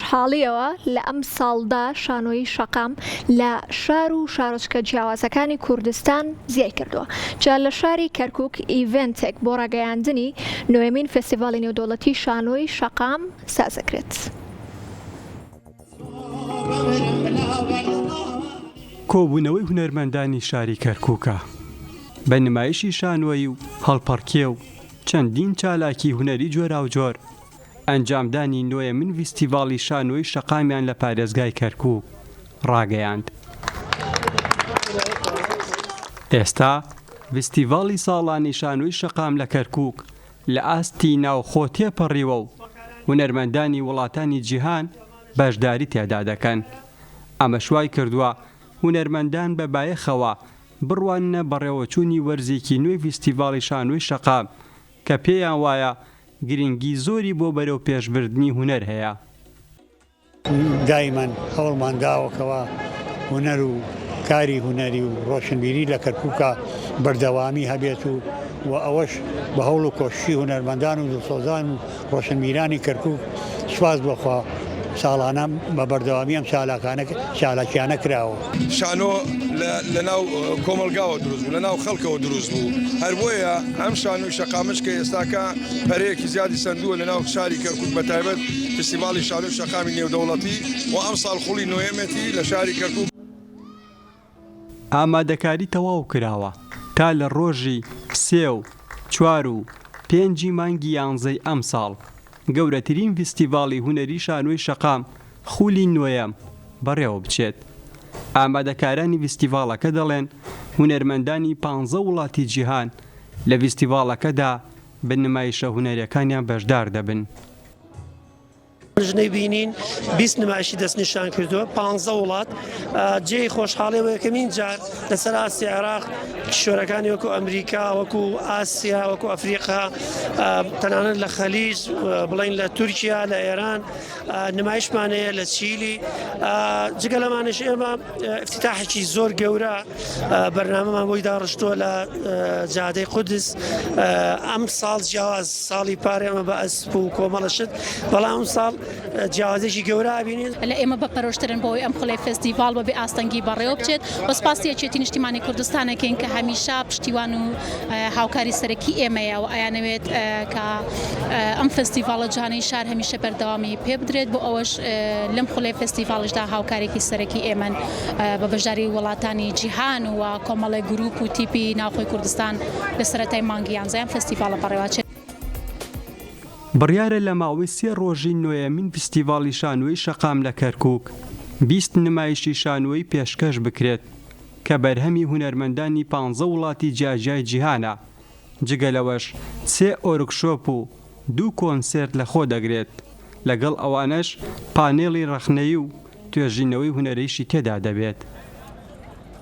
خۆشحاڵیەوە لە ئەم ساڵدا شانۆیی شەقام لە شار و شارۆچکە جیاوازەکانی کوردستان زیای کردووە. جا لە شاری کەرکووک ئیڤنتێک بۆ ڕاگەیاندنی نوێمین فستیڤاڵی نێودەوڵەتی شانۆی شەقام سازەکرێت. کۆبوونەوەی هونەرمەندانی شاری کەرکووکە بە نمایشی شانۆیی و هەڵپەڕکێ و چەندین چالاکی هونەری جۆرا و جۆر ئەنجامدانی نوێمین فستیڤاڵی شانۆی شەقامیان لە پارێزگای کەرکووک ڕاگەیاند. ئێستا فستیڤاڵی ساڵانی شانۆی شەقام لە کەرکووک لە ئاستی ناوخۆ تێپەڕیوە و هونەرمەندانی وڵاتانی جیهان بەشداری تێدا دەکەن. ئەمە شوای کردووە هونەرمەندان بە بایەخەوە بڕوانە بەڕێوەچوونی وەرزێکی نوێی فستیڤاڵی شانۆی شەقام کە پێیان وایە گرنگی زۆری بۆ بەرەو پێشبردننی هونەر هەیە. دایمان هەوڵمان داوەکەوە هونەر و کاری هونەری و ڕۆشنبیری لە کەرکووکە بەردەوامی هەبێت و ئەوەش بە هەوڵ و کۆششی هونەرمەندان و دڵسۆزان و ڕۆشنبیرانی کەرکووک سواز بخوا ساڵانە بە بەردەوامی ئەم چالاکیانە کراوە. شانۆ لە ناو کۆمەلگاوە دروست بوو، لە ناو خەڵکەوە دروست بوو. هەر بۆیە ئەم شانۆی شەقامش کە ئێستاکە پەرەیەکی زیادی سندووە لە ناو شاری کەرکووک بەتایبەت فستیڤاڵی شانۆی شەقامی نێودەوڵەتی و ئەم ساڵ خوڵی نوێمێتی لە شاری کەرکووک. ئامادەکاری تەواو کراوە تا لە ڕۆژی 3 و 4 و 5 مانگی 11 ئەم ساڵ گەورەترین فستیڤاڵی هونەری شانۆی شەقام خولی نوێیەم بەڕێوە بچێت. ئامادەکارانی فستیڤاڵەکە دەڵێن هونەرمەندانی 15 وڵاتی جیهان لە فستیڤاڵەکەدا بە نمایشە هونەریەکانیان بەشدار دەبن. ژنەی بینین 20 نمایشی دەستنیشان کردووە 15 وڵات جێی خۆشحاڵیەوە یەکەمین جار لەسەر ئاستی عێراق کشوەرەکانی وەکو ئەمریکا وەکو ئاسیا وەکو ئەفریقا تەنانەت لە خەلیج بڵین لە تورکیا لە ئێران نمایشمانەیە لە چیلی جگە لەمانش ئێمە افتتاحێکی زۆر گەورە بەرنامەمان بۆی داڕشتووە لە جادەی قودس. ئەم ساڵ جیاواز ساڵی پارێمە بە ئەسپ و کۆمەڵەشت بەڵام ساڵ جیاوازێکی گەورە بینین لە ئێمە بەپەرۆشترن بۆی ئەم خولەی فستیڤاڵ بەبێ ئاستەنگی بەڕێوە بچێت بە سپاسیەکێتی نیشتیمانی کوردستانەکەین کە هەمیشە پشتیوان و هاوکاری سەرەکی ئێمەیە و ئایانەوێت کە ئەم فستیڤاڵە جانەی شار هەمیشە بەردەوامی پێ بدرێت بۆ ئەوەش لەم خولەی فستیڤاڵشدا هاوکارێکی سەرەکی ئێمن بە بەشداری وڵاتانی جیهان و کۆمەڵی گروپ و تیپی ناوخۆی کوردستان لە سەرەتای مانگی 11 فستیڤاڵە بەڕێوەچێت. بڕیارە لە ماوەی 3 ڕۆژی نوێیەمین فستیڤاڵی شانۆی شەقام لە کەرکووک 20 نمایشی شانۆیی پێشکەش بکرێت کە بەرهەمی هونەرمەندانی 15 وڵاتی جیاجای جیهانە. جگە لەوەش 3 ئۆرکشۆپ و 2 کۆنسێرت لە خۆ دەگرێت. لەگەڵ ئەوانەش پانێڵی ڕەخنەیی و توێژینەوەی هونەرێشی تێدا دەبێت.